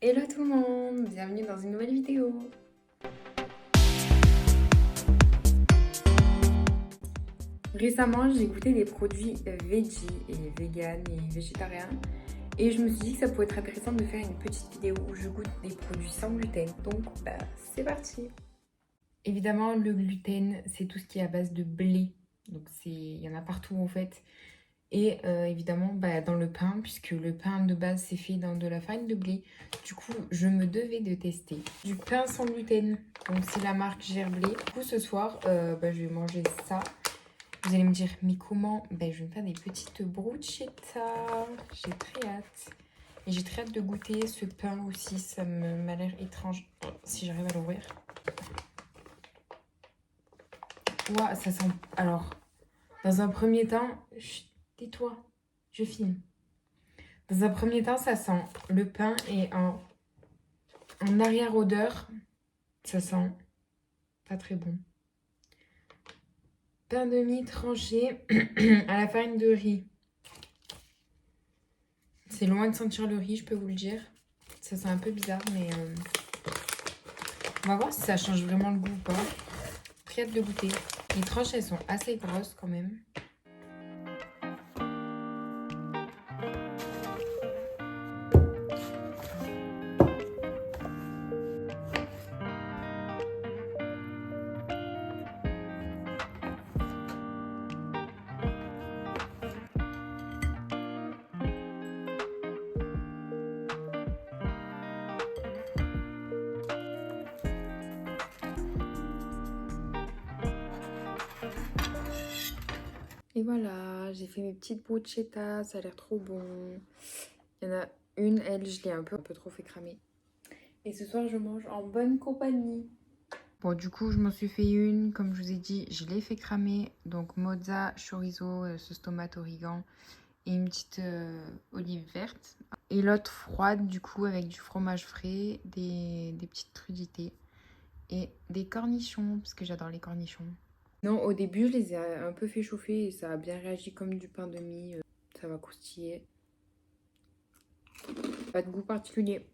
Hello tout le monde, bienvenue dans une nouvelle vidéo. Récemment, j'ai goûté des produits veggie et vegan et végétariens et je me suis dit que ça pourrait être intéressant de faire une petite vidéo où je goûte des produits sans gluten. Donc, c'est parti. Évidemment, le gluten, c'est tout ce qui est à base de blé. Donc, il y en a partout en fait. Et évidemment, dans le pain, puisque le pain de base, c'est fait dans de la farine de blé. Du coup, je me devais de tester du pain sans gluten. Donc, c'est la marque Gerblé. Du coup, ce soir, je vais manger ça. Vous allez me dire, mais comment? Je vais me faire des petites bruschettas. J'ai très hâte. Et j'ai très hâte de goûter ce pain aussi. Ça m'a l'air étrange. Si j'arrive à l'ouvrir. Ouah, ça sent... Alors, dans un premier temps... Chut, tais-toi, je filme. Dans un premier temps, ça sent le pain et en arrière-odeur, ça sent pas très bon. Pain de mie tranché à la farine de riz. C'est loin de sentir le riz, je peux vous le dire. Ça sent un peu bizarre, mais on va voir si ça change vraiment le goût ou pas. Très hâte de goûter. Les tranches, elles sont assez grosses quand même. Et voilà, j'ai fait mes petites bruschettas, ça a l'air trop bon. Il y en a une, elle, je l'ai un peu trop fait cramer. Et ce soir, je mange en bonne compagnie. Bon, du coup, je m'en suis fait une, comme je vous ai dit, je l'ai fait cramer. Donc, mozza, chorizo, sauce tomate, origan et une petite olive verte. Et l'autre froide, du coup, avec du fromage frais, des petites crudités et des cornichons, parce que j'adore les cornichons. Non, au début, je les ai un peu fait chauffer et ça a bien réagi comme du pain de mie. Ça va croustiller. Pas de goût particulier.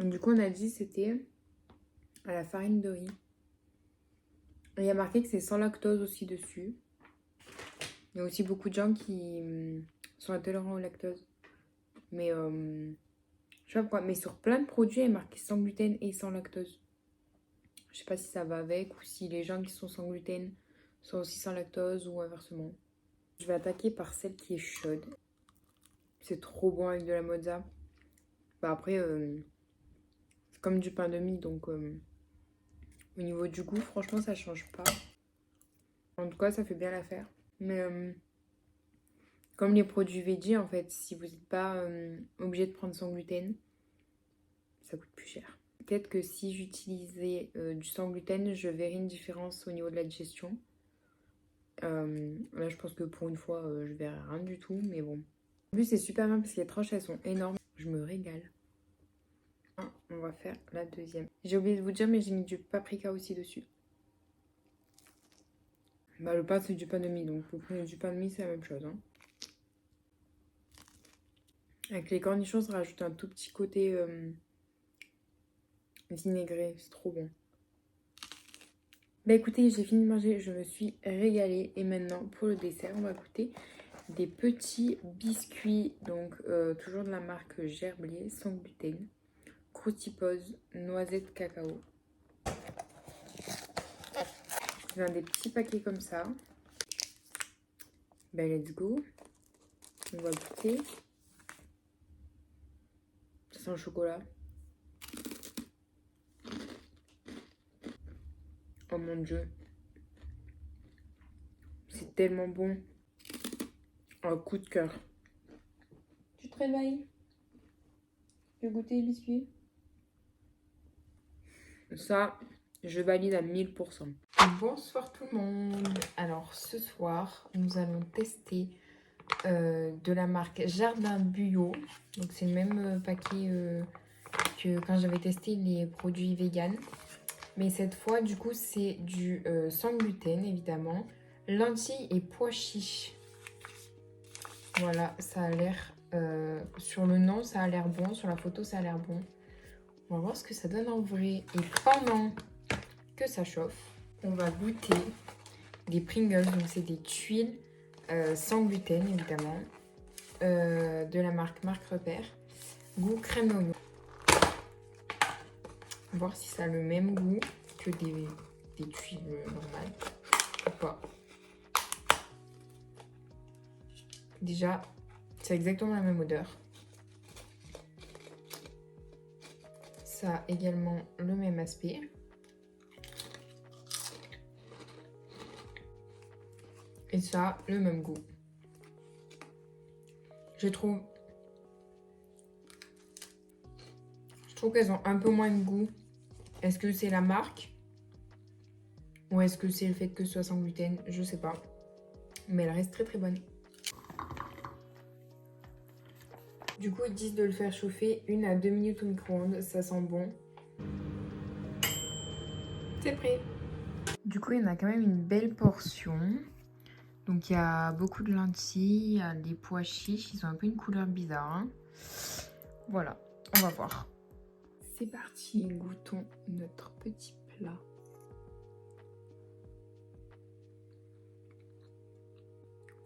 Du coup, on a dit c'était à la farine de riz. Il y a marqué que c'est sans lactose aussi dessus. Il y a aussi beaucoup de gens qui sont intolérants au lactose. Mais je sais pas pourquoi. Mais sur plein de produits, il est marqué sans gluten et sans lactose. Je sais pas si ça va avec ou si les gens qui sont sans gluten sont aussi sans lactose ou inversement. Je vais attaquer par celle qui est chaude. C'est trop bon avec de la mozza. Après, c'est comme du pain de mie, donc au niveau du goût, franchement, ça change pas. En tout cas, ça fait bien l'affaire. Mais comme les produits veggie, en fait, si vous n'êtes pas obligé de prendre sans gluten, ça coûte plus cher. Peut-être que si j'utilisais du sans gluten, je verrais une différence au niveau de la digestion. Là, je pense que pour une fois, je verrai rien du tout, mais bon. En plus, c'est super bien parce que les tranches, elles sont énormes. Je me régale. On va faire la deuxième. J'ai oublié de vous dire, mais j'ai mis du paprika aussi dessus. Le pain, c'est du pain de mie, donc vous prenez du pain de mie, c'est la même chose. Hein. Avec les cornichons, ça rajoute un tout petit côté vinaigré. C'est trop bon. Écoutez, j'ai fini de manger, je me suis régalée. Et maintenant, pour le dessert, on va goûter des petits biscuits. Donc, toujours de la marque Gerblé, sans gluten. Croustipose, noisette cacao. C'est dans des petits paquets comme ça. Let's go. On va goûter. Ça sent le chocolat. Oh mon dieu. C'est tellement bon. Un coup de cœur. Tu te réveilles? Tu veux goûter les biscuits? Ça, je valide à 1000%. Bonsoir tout le monde. Alors ce soir, nous allons tester de la marque Jardin Bio. Donc c'est le même paquet que quand j'avais testé les produits vegan. Mais cette fois, du coup, c'est du sans gluten, évidemment. Lentilles et pois chiches. Voilà, ça a l'air Sur le nom, ça a l'air bon. Sur la photo, ça a l'air bon. On va voir ce que ça donne en vrai. Et pendant que ça chauffe, on va goûter des Pringles. Donc, c'est des tuiles sans gluten, évidemment. De la marque Repère. Goût crème d'oignon. On va voir si ça a le même goût que des tuiles normales. Ou pas. Déjà, c'est exactement la même odeur. Ça a également le même aspect. Et ça a le même goût. Je trouve qu'elles ont un peu moins de goût. Est-ce que c'est la marque? Ou est-ce que c'est le fait que ce soit sans gluten? Je sais pas. Mais elle reste très très bonne. Du coup, ils disent de le faire chauffer 1 à 2 minutes au micro-ondes. Ça sent bon. C'est prêt. Du coup, il y en a quand même une belle portion. Donc, il y a beaucoup de lentilles, il y a des pois chiches. Ils ont un peu une couleur bizarre. Hein. Voilà, on va voir. C'est parti, goûtons notre petit plat.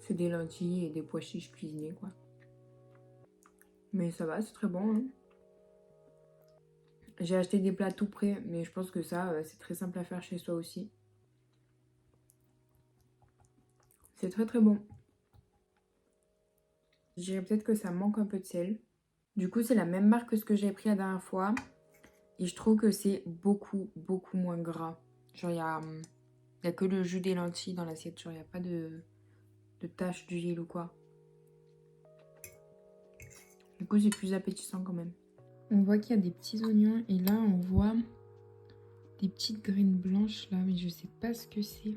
C'est des lentilles et des pois chiches cuisinés, quoi. Mais ça va, c'est très bon. Hein. J'ai acheté des plats tout prêts, mais je pense que ça, c'est très simple à faire chez soi aussi. C'est très très bon. Je dirais peut-être que ça manque un peu de sel. Du coup, c'est la même marque que ce que j'ai pris la dernière fois. Et je trouve que c'est beaucoup moins gras. Genre, il y a que le jus des lentilles dans l'assiette. Genre, il n'y a pas de taches d'huile ou quoi. Du coup, c'est plus appétissant quand même. On voit qu'il y a des petits oignons. Et là, on voit des petites graines blanches là. Mais je sais pas ce que c'est.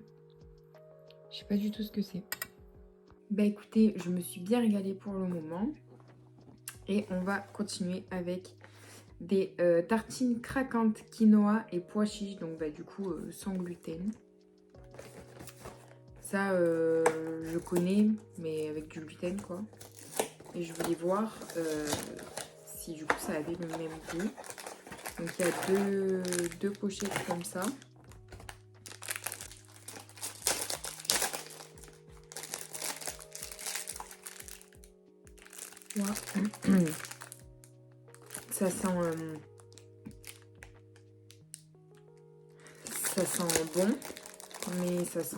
Je sais pas du tout ce que c'est. Bah écoutez, je me suis bien régalée pour le moment. Et on va continuer avec des tartines craquantes quinoa et pois chiches. Donc bah du coup sans gluten. Ça je connais mais avec du gluten quoi. Et je voulais voir si du coup ça avait le même goût. Donc il y a deux pochettes comme ça. Wow. Ça sent bon, mais ça sent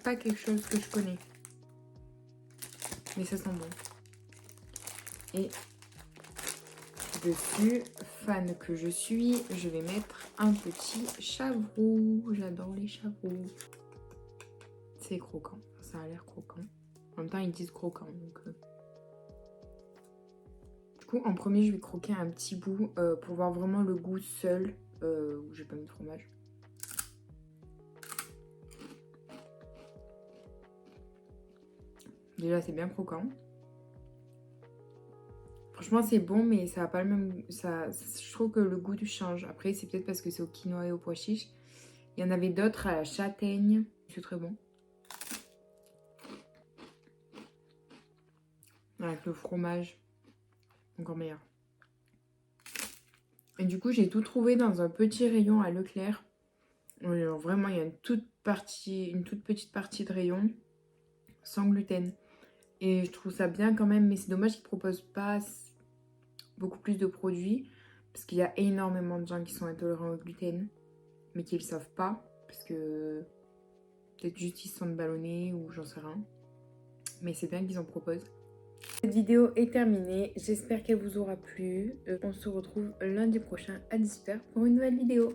pas quelque chose que je connais. Mais ça sent bon. Et dessus, fan que je suis, je vais mettre un petit chavroux. J'adore les chavroux. C'est croquant, ça a l'air croquant. En même temps, ils disent croquant, donc... Du coup, en premier, je vais croquer un petit bout pour voir vraiment le goût seul, où j'ai pas mis de fromage. Déjà, c'est bien croquant. Franchement, c'est bon, mais ça n'a pas le même... je trouve que le goût change. Après, c'est peut-être parce que c'est au quinoa et au pois chiche. Il y en avait d'autres à la châtaigne. C'est très bon. Avec le fromage. Encore meilleur. Et du coup, j'ai tout trouvé dans un petit rayon à Leclerc. Alors, vraiment, il y a une toute petite partie de rayon sans gluten. Et je trouve ça bien quand même, mais c'est dommage qu'ils ne proposent pas beaucoup plus de produits. Parce qu'il y a énormément de gens qui sont intolérants au gluten, mais qui ne le savent pas. Parce que peut-être juste ils se sentent ballonnés ou j'en sais rien. Mais c'est bien qu'ils en proposent. Cette vidéo est terminée. J'espère qu'elle vous aura plu. On se retrouve lundi prochain à 18h pour une nouvelle vidéo.